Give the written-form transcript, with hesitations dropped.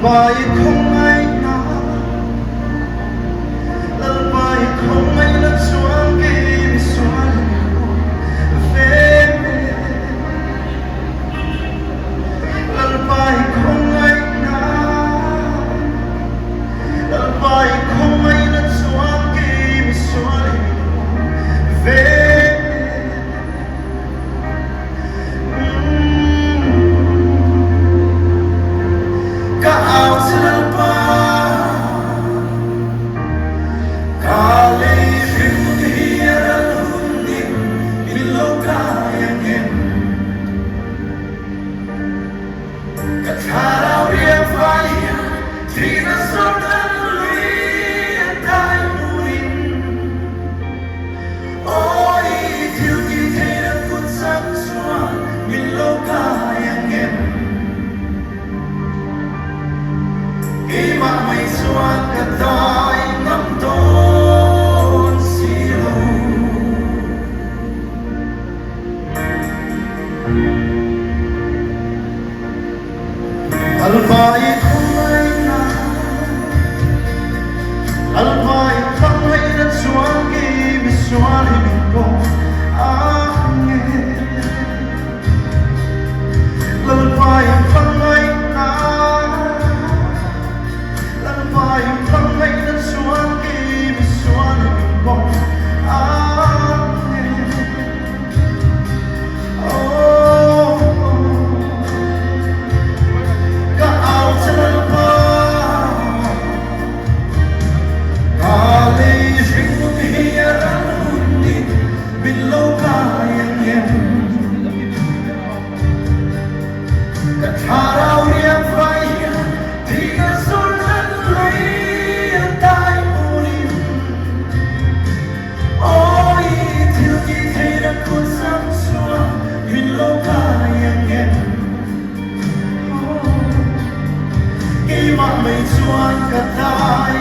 Lalbai không ai nào, lalbai không ai là chuang kim xuân về. Lalbai không ai nào, lalbai không ai là chuang kim xuân về. Lalbai không ai nào, lalbai không ai là chuang kim xuân về. Lalbai không ai nào, lalbai không ai là chuang kim xuân về. Mày chuan cả tai